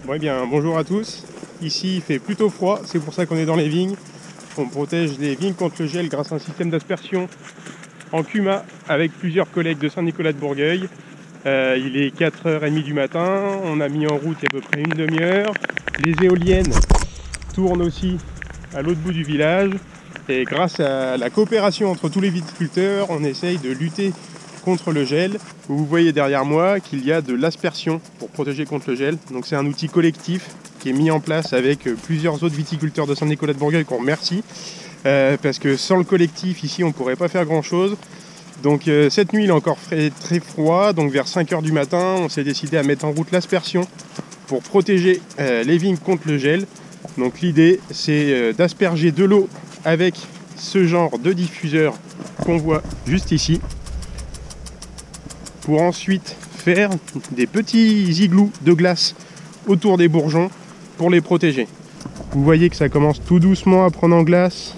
Bon, eh bien, bonjour à tous. Ici, il fait plutôt froid, c'est pour ça qu'on est dans les vignes. On protège les vignes contre le gel grâce à un système d'aspersion en CUMA avec plusieurs collègues de Saint-Nicolas-de-Bourgueil. Il est 4h30 du matin, on a mis en route il y a à peu près une demi-heure. Les éoliennes tournent aussi à l'autre bout du village. Et grâce à la coopération entre tous les viticulteurs, on essaye de lutter contre le gel. Vous voyez derrière moi qu'il y a de l'aspersion pour protéger contre le gel. Donc c'est un outil collectif qui est mis en place avec plusieurs autres viticulteurs de Saint-Nicolas-de-Bourgueil qu'on remercie. Parce que sans le collectif ici on ne pourrait pas faire grand chose. Donc cette nuit il est encore très froid, donc vers 5h du matin on s'est décidé à mettre en route l'aspersion pour protéger les vignes contre le gel. Donc l'idée c'est d'asperger de l'eau avec ce genre de diffuseur qu'on voit juste ici, pour ensuite faire des petits igloos de glace autour des bourgeons pour les protéger. Vous voyez que ça commence tout doucement à prendre en glace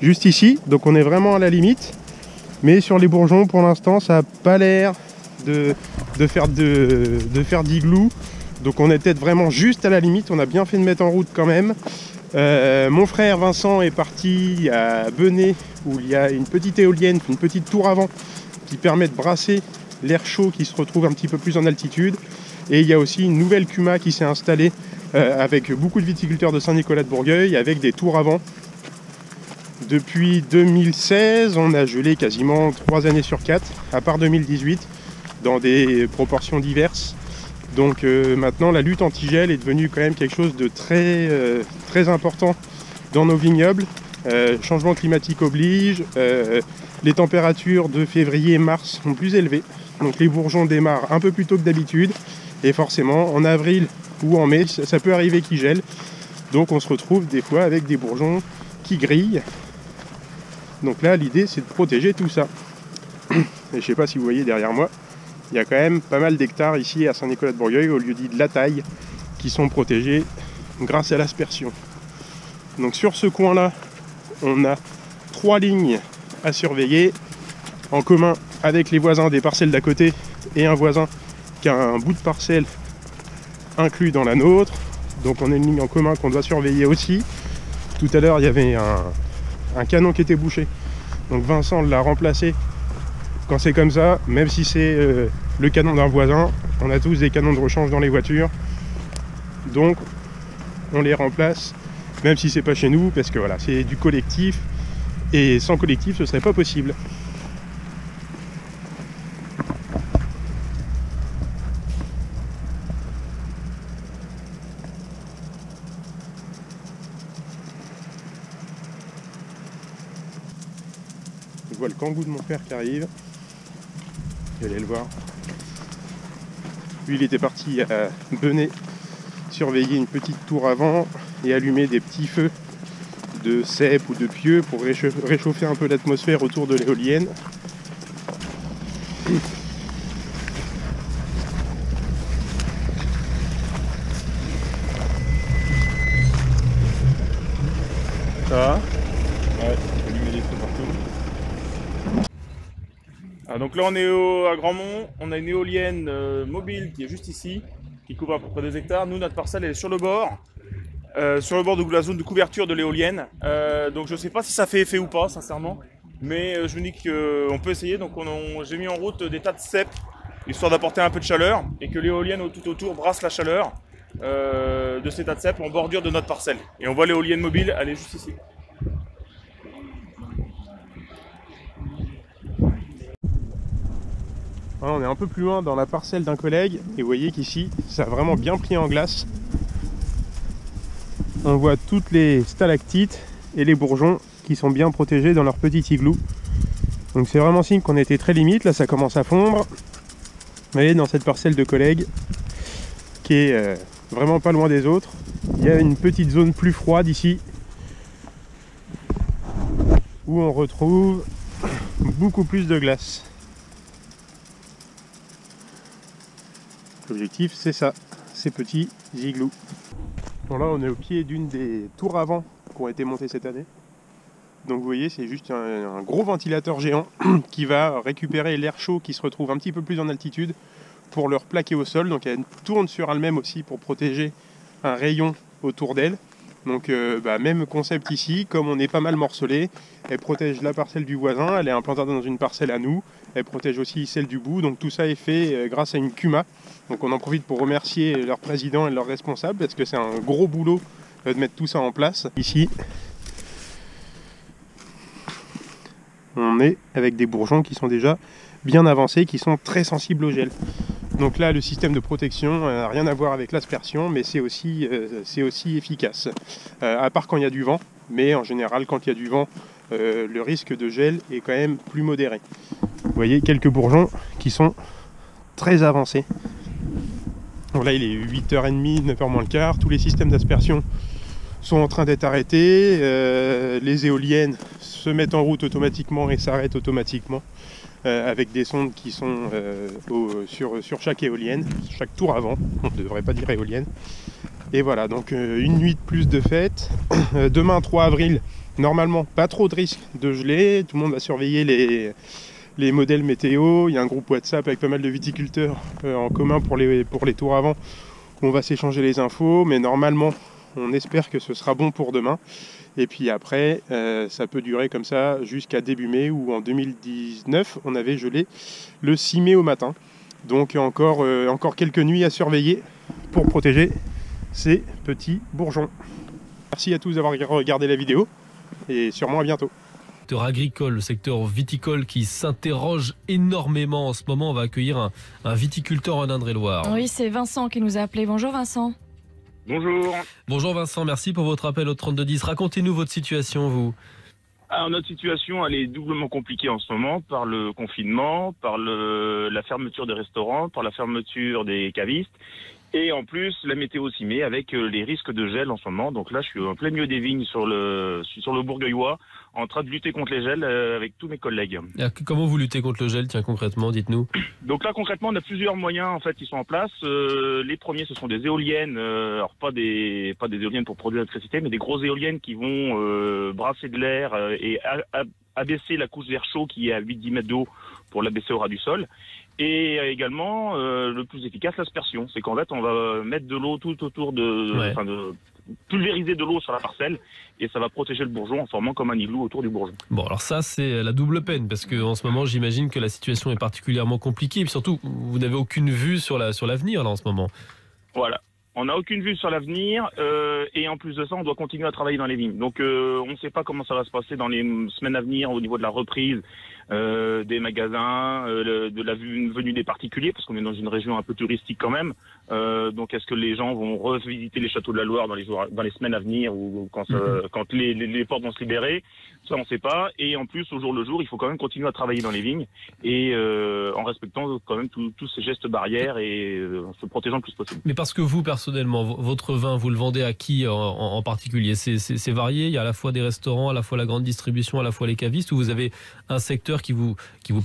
juste ici, donc on est vraiment à la limite. Mais sur les bourgeons, pour l'instant, ça n'a pas l'air de faire d'igloo. Donc on est peut-être vraiment juste à la limite, on a bien fait de mettre en route quand même. Mon frère Vincent est parti à Benay, où il y a une petite éolienne, une petite tour avant, qui permet de brasser l'air chaud qui se retrouve un petit peu plus en altitude. Et il y a aussi une nouvelle CUMA qui s'est installée avec beaucoup de viticulteurs de Saint-Nicolas-de-Bourgueil, avec des tours avant. Depuis 2016, on a gelé quasiment 3 années sur 4, à part 2018, dans des proportions diverses. Donc maintenant, la lutte anti-gel est devenue quand même quelque chose de très important dans nos vignobles. Changement climatique oblige, les températures de février et mars sont plus élevées. Donc les bourgeons démarrent un peu plus tôt que d'habitude. Et forcément, en avril ou en mai, ça peut arriver qu'ils gèlent. Donc on se retrouve des fois avec des bourgeons qui grillent. Donc là, l'idée, c'est de protéger tout ça. Et je ne sais pas si vous voyez derrière moi, il y a quand même pas mal d'hectares ici à Saint-Nicolas-de-Bourgueil, au lieu-dit de la taille, qui sont protégés grâce à l'aspersion. Donc sur ce coin-là, on a 3 lignes à surveiller, en commun avec les voisins des parcelles d'à côté, et un voisin qui a un bout de parcelle inclus dans la nôtre. Donc on a une ligne en commun qu'on doit surveiller aussi. Tout à l'heure, il y avait un canon qui était bouché. Donc Vincent l'a remplacé. Quand c'est comme ça, même si c'est le canon d'un voisin, on a tous des canons de rechange dans les voitures. Donc on les remplace, même si c'est pas chez nous, parce que voilà, c'est du collectif. Et sans collectif, ce serait pas possible. Je vois le kangou de mon père qui arrive. Je vais aller le voir. Lui, il était parti à Benay surveiller une petite tour avant et allumer des petits feux de cèpe ou de pieux pour réchauffer un peu l'atmosphère autour de l'éolienne. Ça va ? Ouais, allumer des feux partout. Ah, donc là on est à Grandmont, on a une éolienne mobile qui est juste ici, qui couvre à peu près 2 hectares. Nous, notre parcelle elle est sur le bord de la zone de couverture de l'éolienne. Donc je sais pas si ça fait effet ou pas, sincèrement, mais je me dis qu'on peut essayer. Donc j'ai mis en route des tas de cèpes, histoire d'apporter un peu de chaleur, et que l'éolienne tout autour brasse la chaleur de ces tas de cèpes en bordure de notre parcelle. Et on voit l'éolienne mobile, elle est juste ici. Voilà, on est un peu plus loin dans la parcelle d'un collègue et vous voyez qu'ici ça a vraiment bien pris en glace. On voit toutes les stalactites et les bourgeons qui sont bien protégés dans leur petit igloo. Donc c'est vraiment signe qu'on était très limite. Là ça commence à fondre. Vous voyez, dans cette parcelle de collègue qui est vraiment pas loin des autres, il y a une petite zone plus froide ici où on retrouve beaucoup plus de glace. L'objectif c'est ça, ces petits igloos. Bon, là on est au pied d'une des tours avant qui ont été montées cette année. Donc vous voyez, c'est juste un gros ventilateur géant qui va récupérer l'air chaud qui se retrouve un petit peu plus en altitude pour leur plaquer au sol. Donc elle tourne sur elle-même aussi pour protéger un rayon autour d'elle. Donc même concept ici, comme on est pas mal morcelé, elle protège la parcelle du voisin, elle est implantée dans une parcelle à nous, elle protège aussi celle du bout, donc tout ça est fait grâce à une CUMA. Donc on en profite pour remercier leur président et leurs responsables, parce que c'est un gros boulot de mettre tout ça en place. Ici, on est avec des bourgeons qui sont déjà bien avancés, qui sont très sensibles au gel. Donc là, le système de protection n'a rien à voir avec l'aspersion, mais c'est aussi efficace. À part quand il y a du vent, mais en général, quand il y a du vent, le risque de gel est quand même plus modéré. Vous voyez quelques bourgeons qui sont très avancés. Donc là, il est 8h30, 9h moins le quart. Tous les systèmes d'aspersion sont en train d'être arrêtés. Les éoliennes se mettent en route automatiquement et s'arrêtent automatiquement. Avec des sondes qui sont sur chaque éolienne, chaque tour avant, on ne devrait pas dire éolienne. Et voilà, donc une nuit de plus de fête. Demain 3 avril, normalement pas trop de risques de geler, tout le monde va surveiller les modèles météo. Il y a un groupe WhatsApp avec pas mal de viticulteurs en commun pour les tours avant, où on va s'échanger les infos, mais normalement on espère que ce sera bon pour demain. Et puis après, ça peut durer comme ça jusqu'à début mai, où en 2019, on avait gelé le 6 mai au matin. Donc encore quelques nuits à surveiller pour protéger ces petits bourgeons. Merci à tous d'avoir regardé la vidéo et sûrement à bientôt. Le secteur agricole, le secteur viticole qui s'interroge énormément en ce moment. On va accueillir un viticulteur en Indre-et-Loire. Oui, c'est Vincent qui nous a appelé. Bonjour Vincent. Bonjour. Bonjour Vincent, merci pour votre appel au 3210. Racontez-nous votre situation, vous. Alors notre situation, elle est doublement compliquée en ce moment par le confinement, par la fermeture des restaurants, par la fermeture des cavistes. Et en plus, la météo s'y met avec les risques de gel en ce moment. Donc là, je suis en plein milieu des vignes sur le Bourgueillois, en train de lutter contre les gels avec tous mes collègues. Comment vous luttez contre le gel, tiens, concrètement, dites-nous. Donc là, concrètement, on a plusieurs moyens en fait qui sont en place. Les premiers, ce sont des éoliennes, alors pas des éoliennes pour produire l'électricité, mais des grosses éoliennes qui vont brasser de l'air et abaisser la couche d'air chaud qui est à 8-10 mètres d'eau pour l'abaisser au ras du sol. Et également, le plus efficace, l'aspersion. C'est qu'en fait, on va mettre de l'eau tout autour de pulvériser de l'eau sur la parcelle et ça va protéger le bourgeon en formant comme un igloo autour du bourgeon. Bon, alors ça, c'est la double peine parce qu'en ce moment, j'imagine que la situation est particulièrement compliquée et puis surtout, vous n'avez aucune vue sur l'avenir là en ce moment. Voilà. On n'a aucune vue sur l'avenir et en plus de ça, on doit continuer à travailler dans les vignes. Donc on ne sait pas comment ça va se passer dans les semaines à venir au niveau de la reprise des magasins, de la venue des particuliers, parce qu'on est dans une région un peu touristique quand même. Donc est-ce que les gens vont revisiter les châteaux de la Loire dans les semaines à venir ou quand les portes vont se libérer? Ça, on ne sait pas. Et en plus, au jour le jour, il faut quand même continuer à travailler dans les vignes et en respectant quand même tous ces gestes barrières et en se protégeant le plus possible. Mais parce que vous, personnellement, votre vin, vous le vendez à qui en particulier? C'est varié, il y a à la fois des restaurants, à la fois la grande distribution, à la fois les cavistes, ou vous avez un secteur qui vous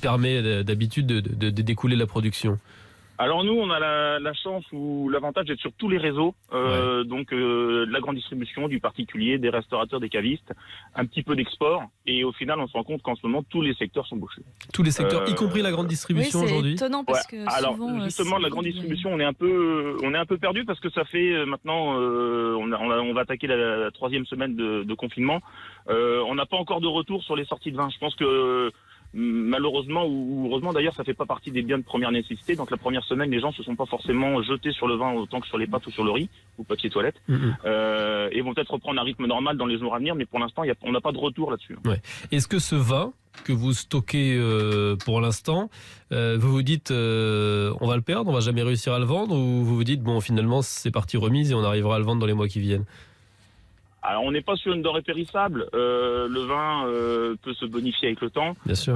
permet d'habitude de découler la production? Alors nous, on a la chance ou l'avantage d'être sur tous les réseaux, donc de la grande distribution, du particulier, des restaurateurs, des cavistes, un petit peu d'export, et au final, on se rend compte qu'en ce moment, tous les secteurs sont bouchés. Tous les secteurs, y compris la grande distribution aujourd'hui? C'est étonnant parce que alors souvent, justement, la grande distribution, on est un peu perdu parce que ça fait maintenant, on va attaquer la troisième semaine de confinement. On n'a pas encore de retour sur les sorties de vin. Je pense que malheureusement ou heureusement d'ailleurs, ça fait pas partie des biens de première nécessité. Donc la première semaine, les gens se sont pas forcément jetés sur le vin autant que sur les pâtes ou sur le riz ou papier toilette. Et vont peut-être reprendre un rythme normal dans les jours à venir, mais pour l'instant, on n'a pas de retour là-dessus. Ouais. Est-ce que ce vin que vous stockez pour l'instant, vous vous dites on va le perdre, on va jamais réussir à le vendre, ou vous vous dites bon finalement c'est parti remise et on arrivera à le vendre dans les mois qui viennent? Alors, on n'est pas sur une denrée périssable. Le vin peut se bonifier avec le temps. Bien sûr.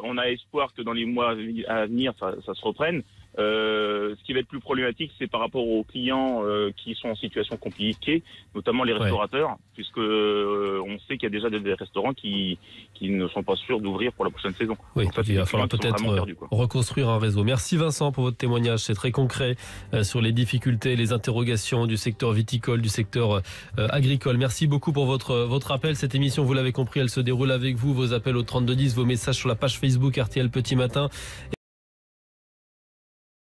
On a espoir que dans les mois à venir, ça se reprenne. Ce qui va être plus problématique, c'est par rapport aux clients qui sont en situation compliquée, notamment les restaurateurs, puisque on sait qu'il y a déjà des restaurants qui ne sont pas sûrs d'ouvrir pour la prochaine saison. Oui, donc, il va falloir peut-être reconstruire un réseau. Merci Vincent pour votre témoignage, c'est très concret sur les difficultés, les interrogations du secteur viticole, du secteur agricole. Merci beaucoup pour votre appel. Cette émission, vous l'avez compris, elle se déroule avec vous, vos appels au 3210, vos messages sur la page Facebook RTL Petit Matin.